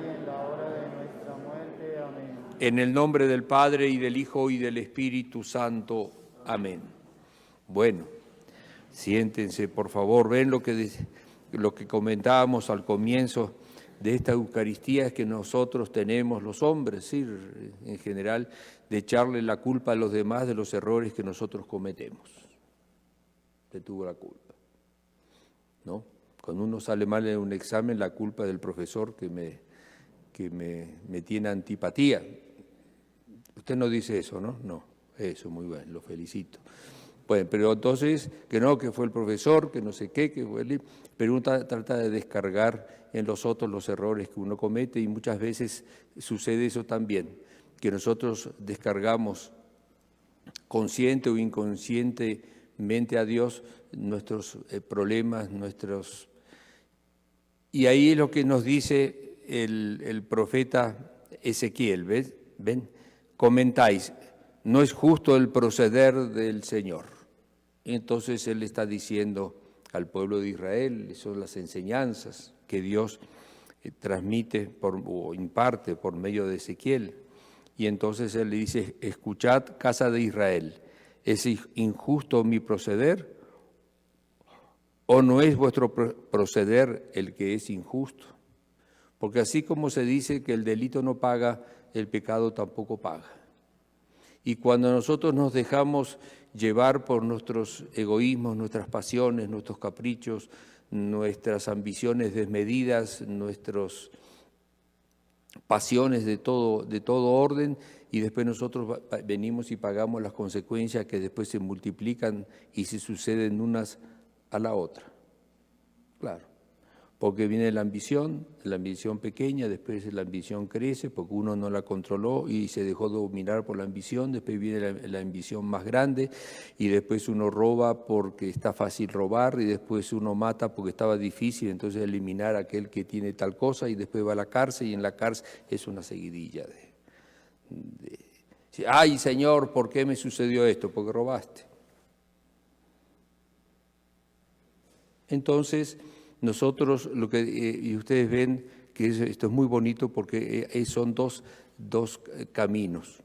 y en la hora de nuestra muerte. Amén. En el nombre del Padre, y del Hijo, y del Espíritu Santo. Amén. Bueno, siéntense, por favor. Ven lo que comentábamos al comienzo de esta Eucaristía, es que nosotros tenemos, los hombres, sí, en general, de echarle la culpa a los demás de los errores que nosotros cometemos. Usted tuvo la culpa, ¿no? Cuando uno sale mal en un examen, la culpa del profesor que me tiene antipatía. Usted no dice eso, ¿no? No, eso, muy bien, lo felicito. Bueno, pero entonces, que no, que fue el profesor, que no sé qué, que fue pero uno trata de descargar en los otros los errores que uno comete, y muchas veces sucede eso también, que nosotros descargamos consciente o inconscientemente a Dios nuestros problemas, Y ahí es lo que nos dice el profeta Ezequiel, ¿ven? Comentáis, no es justo el proceder del Señor. Entonces Él está diciendo al pueblo de Israel, son las enseñanzas que Dios transmite o imparte por medio de Ezequiel. Y entonces Él le dice, escuchad, casa de Israel, ¿es injusto mi proceder? ¿O no es vuestro proceder el que es injusto? Porque así como se dice que el delito no paga, el pecado tampoco paga. Y cuando nosotros nos dejamos llevar por nuestros egoísmos, nuestras pasiones, nuestros caprichos, nuestras ambiciones desmedidas, nuestras pasiones de todo orden, y después nosotros venimos y pagamos las consecuencias que después se multiplican y se suceden unas a la otra. Claro, porque viene la ambición pequeña, después la ambición crece porque uno no la controló y se dejó dominar por la ambición, después viene la ambición más grande, y después uno roba porque está fácil robar, y después uno mata porque estaba difícil, entonces eliminar a aquel que tiene tal cosa, y después va a la cárcel, y en la cárcel es una seguidilla ay, Señor, ¿por qué me sucedió esto? Porque robaste. Entonces, nosotros, y ustedes ven que esto es muy bonito porque son dos caminos.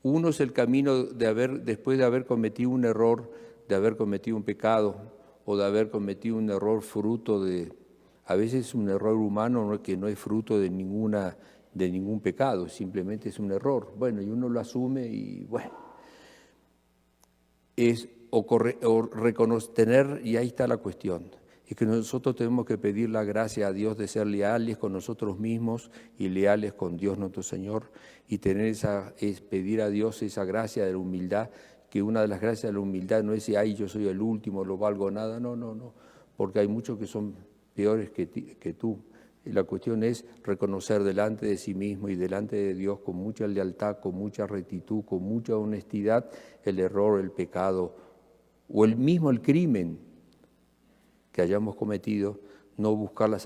Uno es el camino después de haber cometido un error, de haber cometido un pecado, o de haber cometido un error fruto a veces un error humano que no es fruto de ningún pecado, simplemente es un error. Bueno, y uno lo asume y bueno, es o reconocer, y ahí está la cuestión. Es que nosotros tenemos que pedir la gracia a Dios de ser leales con nosotros mismos y leales con Dios nuestro Señor, y pedir a Dios esa gracia de la humildad, que una de las gracias de la humildad no es decir, ay, yo soy el último, no valgo nada, no, porque hay muchos que son peores que tú. Y la cuestión es reconocer delante de sí mismo y delante de Dios con mucha lealtad, con mucha rectitud, con mucha honestidad, el error, el pecado o el crimen que hayamos cometido, no buscar las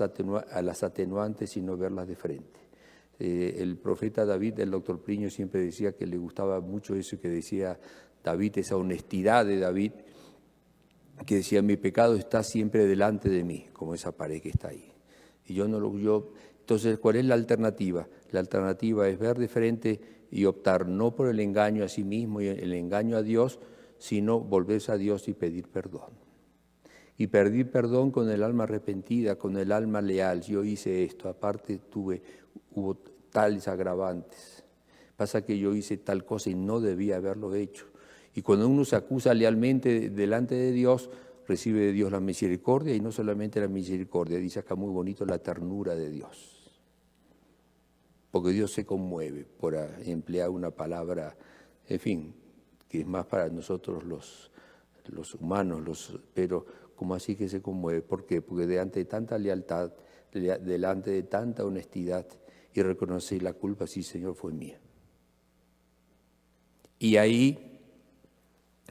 atenuantes, sino verlas de frente. El profeta David, el doctor Pliño, siempre decía que le gustaba mucho eso que decía David, esa honestidad de David, que decía, mi pecado está siempre delante de mí, como esa pared que está ahí. Y entonces, ¿cuál es la alternativa? La alternativa es ver de frente y optar no por el engaño a sí mismo y el engaño a Dios, sino volverse a Dios y pedir perdón. Y pedir perdón con el alma arrepentida, con el alma leal. Yo hice esto, aparte hubo tales agravantes. Pasa que yo hice tal cosa y no debía haberlo hecho. Y cuando uno se acusa lealmente delante de Dios, recibe de Dios la misericordia, y no solamente la misericordia, dice acá muy bonito, la ternura de Dios. Porque Dios se conmueve, por emplear una palabra, en fin, que es más para nosotros los humanos, pero como así que se conmueve. ¿Por qué? Porque delante de tanta lealtad, delante de tanta honestidad, y reconocer la culpa, sí, Señor, fue mía. Y ahí,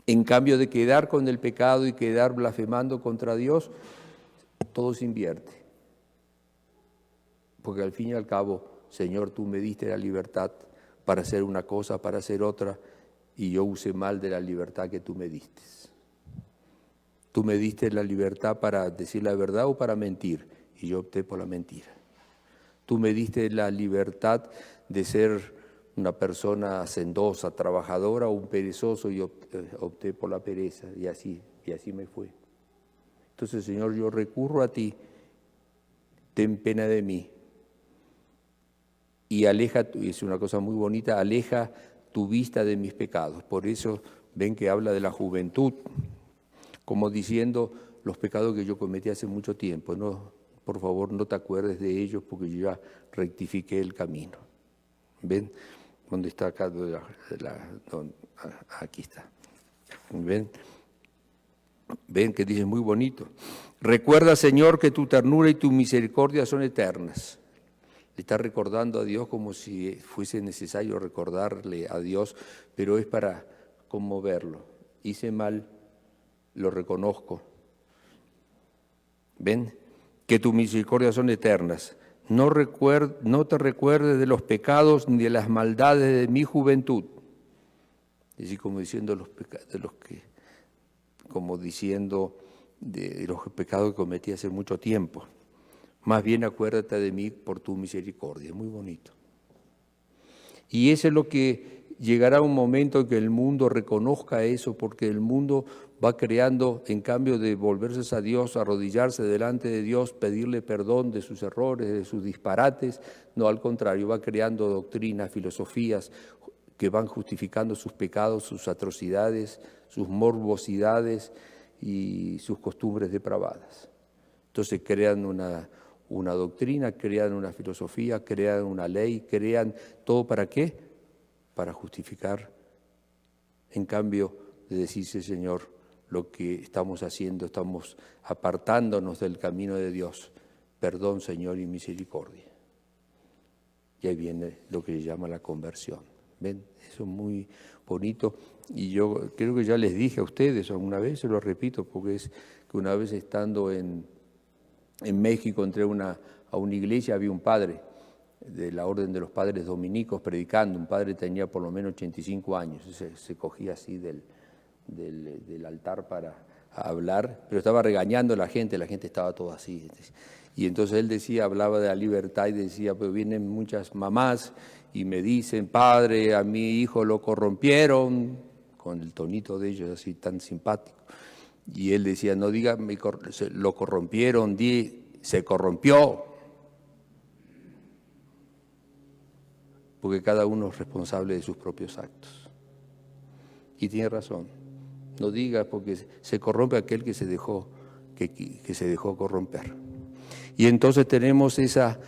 en cambio de quedar con el pecado y quedar blasfemando contra Dios, todo se invierte. Porque al fin y al cabo, Señor, tú me diste la libertad para hacer una cosa, para hacer otra, y yo usé mal de la libertad que tú me diste. Tú me diste la libertad para decir la verdad o para mentir, y yo opté por la mentira. Tú me diste la libertad de ser una persona hacendosa, trabajadora o un perezoso, y opté por la pereza, y así me fue. Entonces, Señor, yo recurro a ti, ten pena de mí, y es una cosa muy bonita, aleja tu vista de mis pecados. Por eso ven que habla de la juventud, como diciendo los pecados que yo cometí hace mucho tiempo. No, por favor, no te acuerdes de ellos porque yo ya rectifiqué el camino. ¿Ven? ¿Dónde está acá? Aquí está. ¿Ven? Ven que dice muy bonito. Recuerda, Señor, que tu ternura y tu misericordia son eternas. Le está recordando a Dios como si fuese necesario recordarle a Dios, pero es para conmoverlo. Hice mal, lo reconozco. ¿Ven? Que tus misericordias son eternas. No te recuerdes de los pecados ni de las maldades de mi juventud. Es decir, como diciendo de los pecados que cometí hace mucho tiempo. Más bien acuérdate de mí por tu misericordia. Muy bonito. Y eso es lo que llegará un momento en que el mundo reconozca eso, porque el mundo va creando, en cambio de volverse a Dios, arrodillarse delante de Dios, pedirle perdón de sus errores, de sus disparates, no, al contrario, va creando doctrinas, filosofías que van justificando sus pecados, sus atrocidades, sus morbosidades y sus costumbres depravadas. Entonces crean una doctrina, crean una filosofía, crean una ley, crean todo ¿para qué? Para justificar, en cambio de decirse, Señor, lo que estamos haciendo, estamos apartándonos del camino de Dios. Perdón, Señor, y misericordia. Y ahí viene lo que se llama la conversión. ¿Ven? Eso es muy bonito. Y yo creo que ya les dije a ustedes alguna vez, se lo repito, porque es que una vez estando en México entré a una iglesia, había un padre de la Orden de los Padres Dominicos predicando. Un padre tenía por lo menos 85 años, se cogía así del altar para hablar, pero estaba regañando a la gente estaba toda así. Y entonces él decía, hablaba de la libertad y decía, pues vienen muchas mamás y me dicen, padre, a mi hijo lo corrompieron, con el tonito de ellos así tan simpático. Y él decía, no diga, lo corrompieron, se corrompió. Porque cada uno es responsable de sus propios actos. Y tiene razón. No diga porque se corrompe aquel que se dejó corromper. Y entonces tenemos esas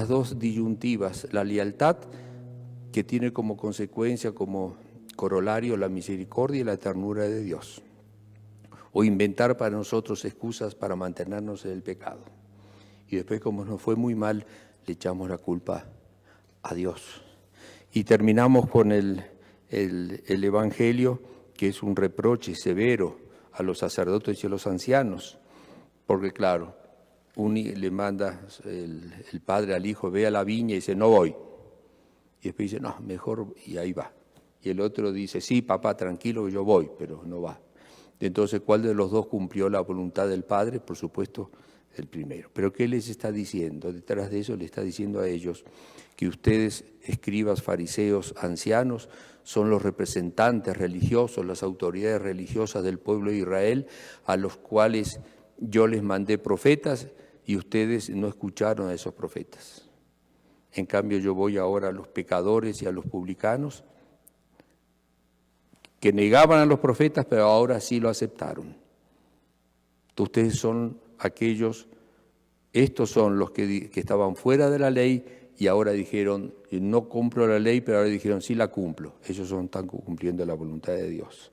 dos disyuntivas, la lealtad que tiene como consecuencia, como corolario, la misericordia y la ternura de Dios. O inventar para nosotros excusas para mantenernos en el pecado. Y después, como nos fue muy mal, le echamos la culpa a Dios. Y terminamos con el Evangelio, que es un reproche severo a los sacerdotes y a los ancianos, porque claro, le manda el padre al hijo, ve a la viña y dice, no voy. Y después dice, no, mejor, y ahí va. Y el otro dice, sí, papá, tranquilo, yo voy, pero no va. Entonces, ¿cuál de los dos cumplió la voluntad del Padre? Por supuesto, el primero. Pero ¿qué les está diciendo? Detrás de eso le está diciendo a ellos que ustedes, escribas, fariseos, ancianos, son los representantes religiosos, las autoridades religiosas del pueblo de Israel, a los cuales yo les mandé profetas y ustedes no escucharon a esos profetas. En cambio, yo voy ahora a los pecadores y a los publicanos, que negaban a los profetas, pero ahora sí lo aceptaron. Ustedes son estos son los que estaban fuera de la ley y ahora dijeron, no cumplo la ley, pero ahora dijeron, sí la cumplo. Ellos están cumpliendo la voluntad de Dios.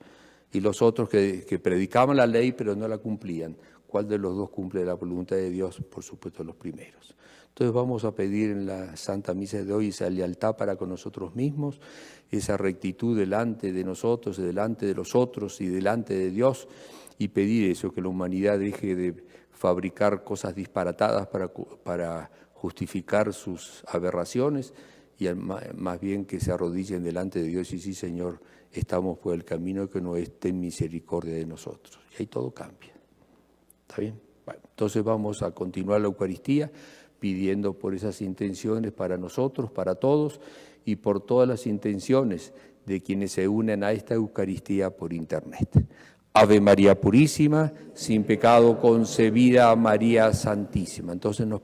Y los otros que predicaban la ley, pero no la cumplían. ¿Cuál de los dos cumple la voluntad de Dios? Por supuesto, los primeros. Entonces vamos a pedir en la Santa Misa de hoy esa lealtad para con nosotros mismos, esa rectitud delante de nosotros, delante de los otros y delante de Dios, y pedir eso, que la humanidad deje de fabricar cosas disparatadas para justificar sus aberraciones, y más bien que se arrodillen delante de Dios y sí, Señor, estamos por el camino, que no esté en misericordia de nosotros. Y ahí todo cambia. ¿Está bien? Bueno, entonces vamos a continuar la Eucaristía. pidiendo por esas intenciones para nosotros, para todos, y por todas las intenciones de quienes se unen a esta Eucaristía por Internet. Ave María Purísima, sin pecado concebida, María Santísima. Entonces nos